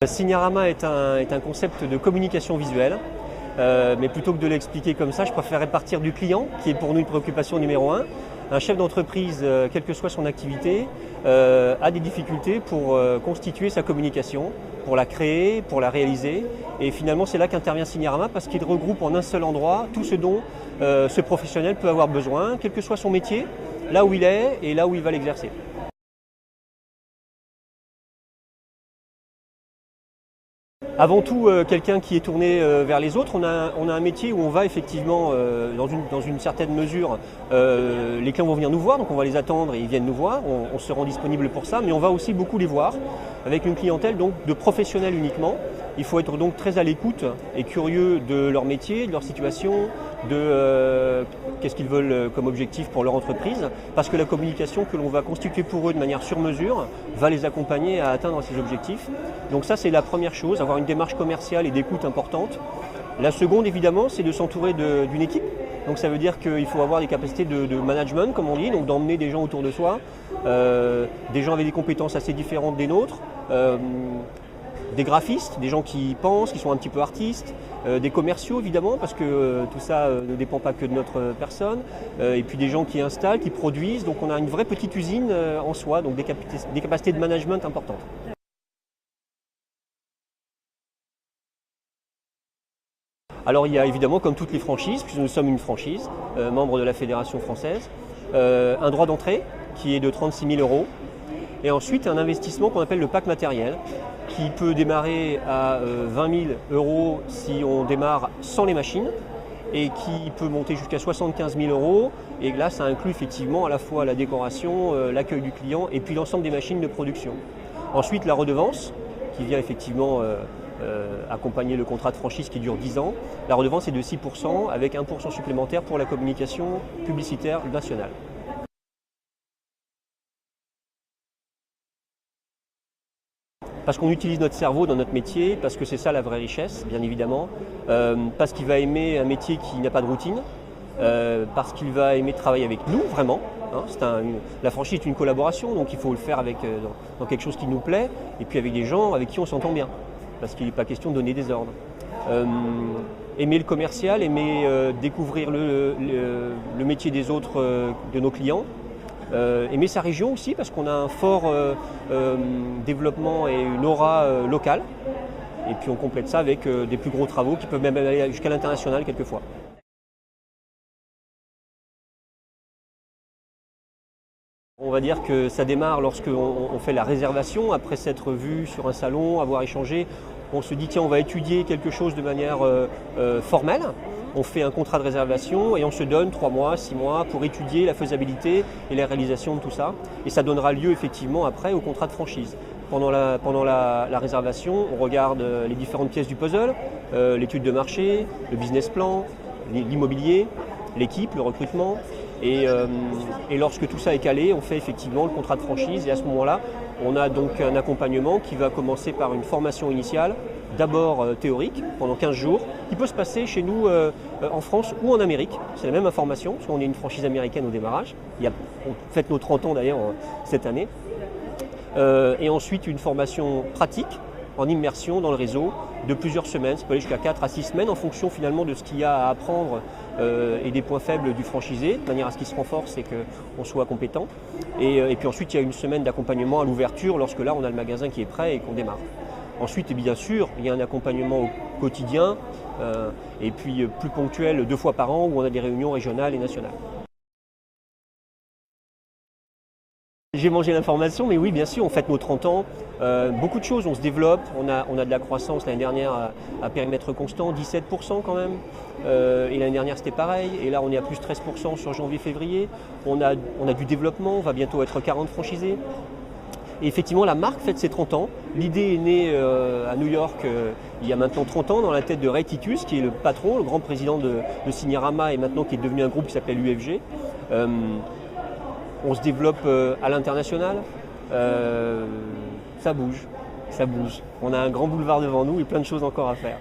Signarama est un concept de communication visuelle, mais plutôt que de l'expliquer comme ça, je préférerais partir du client, qui est pour nous une préoccupation numéro un. Un chef d'entreprise, quelle que soit son activité, a des difficultés pour constituer sa communication, pour la créer, pour la réaliser. Et finalement, c'est là qu'intervient Signarama, parce qu'il regroupe en un seul endroit tout ce dont ce professionnel peut avoir besoin, quel que soit son métier, là où il est et là où il va l'exercer. Avant tout, quelqu'un qui est tourné vers les autres. On a un métier où on va effectivement, dans une certaine mesure, les clients vont venir nous voir, donc on va les attendre et ils viennent nous voir, on se rend disponible pour ça, mais on va aussi beaucoup les voir, avec une clientèle donc, de professionnels uniquement. Il faut être donc très à l'écoute et curieux de leur métier, de leur situation, de qu'est-ce qu'ils veulent comme objectif pour leur entreprise, parce que la communication que l'on va constituer pour eux de manière sur mesure va les accompagner à atteindre ces objectifs. Donc ça, c'est la première chose, avoir une démarche commerciale et d'écoute importante. La seconde, évidemment, c'est de s'entourer d'une équipe. Donc ça veut dire qu'il faut avoir des capacités de management, comme on dit, donc d'emmener des gens autour de soi, des gens avec des compétences assez différentes des nôtres, des graphistes, des gens qui pensent, qui sont un petit peu artistes, des commerciaux évidemment, parce que tout ça ne dépend pas que de notre personne, et puis des gens qui installent, qui produisent. Donc on a une vraie petite usine en soi, donc des capacités de management importantes. Alors il y a évidemment, comme toutes les franchises, puisque nous sommes une franchise, membre de la Fédération française, un droit d'entrée qui est de 36 000 €, et ensuite un investissement qu'on appelle le pack matériel, qui peut démarrer à 20 000 € si on démarre sans les machines, et qui peut monter jusqu'à 75 000 €, et là ça inclut effectivement à la fois la décoration, l'accueil du client, et puis l'ensemble des machines de production. Ensuite la redevance, qui vient effectivement accompagner le contrat de franchise qui dure 10 ans. La redevance est de 6%, avec 1% supplémentaire pour la communication publicitaire nationale. Parce qu'on utilise notre cerveau dans notre métier, parce que c'est ça la vraie richesse, bien évidemment, parce qu'il va aimer un métier qui n'a pas de routine, parce qu'il va aimer travailler avec nous, vraiment. La franchise est une collaboration, donc il faut le faire dans quelque chose qui nous plaît, et puis avec des gens avec qui on s'entend bien, parce qu'il n'est pas question de donner des ordres. Aimer le commercial, aimer découvrir le métier des autres, de nos clients, aimer sa région aussi, parce qu'on a un fort développement et une aura locale, et puis on complète ça avec des plus gros travaux qui peuvent même aller jusqu'à l'international quelquefois. On va dire que ça démarre lorsqu'on fait la réservation, après s'être vu sur un salon, avoir échangé. On se dit tiens, on va étudier quelque chose de manière formelle. On fait un contrat de réservation et on se donne 3 mois, 6 mois pour étudier la faisabilité et la réalisation de tout ça. Et ça donnera lieu effectivement après au contrat de franchise. Pendant la réservation, on regarde les différentes pièces du puzzle, l'étude de marché, le business plan, l'immobilier, l'équipe, le recrutement. Et lorsque tout ça est calé, on fait effectivement le contrat de franchise, et à ce moment-là, on a donc un accompagnement qui va commencer par une formation initiale, d'abord théorique, pendant 15 jours, qui peut se passer chez nous en France ou en Amérique. C'est la même information, parce qu'on est une franchise américaine au démarrage. On fête nos 30 ans d'ailleurs cette année. Et ensuite une formation pratique, en immersion dans le réseau, de plusieurs semaines, ça peut aller jusqu'à 4 à 6 semaines en fonction finalement de ce qu'il y a à apprendre et des points faibles du franchisé, de manière à ce qu'il se renforce et qu'on soit compétent. Et puis ensuite il y a une semaine d'accompagnement à l'ouverture, lorsque là on a le magasin qui est prêt et qu'on démarre. Ensuite, bien sûr, il y a un accompagnement au quotidien et puis plus ponctuel 2 fois par an où on a des réunions régionales et nationales. J'ai mangé l'information, mais oui, bien sûr, on fête nos 30 ans. Beaucoup de choses, on se développe, on a de la croissance l'année dernière à périmètre constant, 17% quand même. Et l'année dernière, c'était pareil. Et là, on est à plus 13% sur janvier-février. On a du développement, on va bientôt être 40 franchisés. Et effectivement, la marque fête ses 30 ans. L'idée est née à New York il y a maintenant 30 ans, dans la tête de Ray Titus, qui est le patron, le grand président de Signarama, et maintenant qui est devenu un groupe qui s'appelle l'UFG. On se développe à l'international, ça bouge. On a un grand boulevard devant nous et plein de choses encore à faire.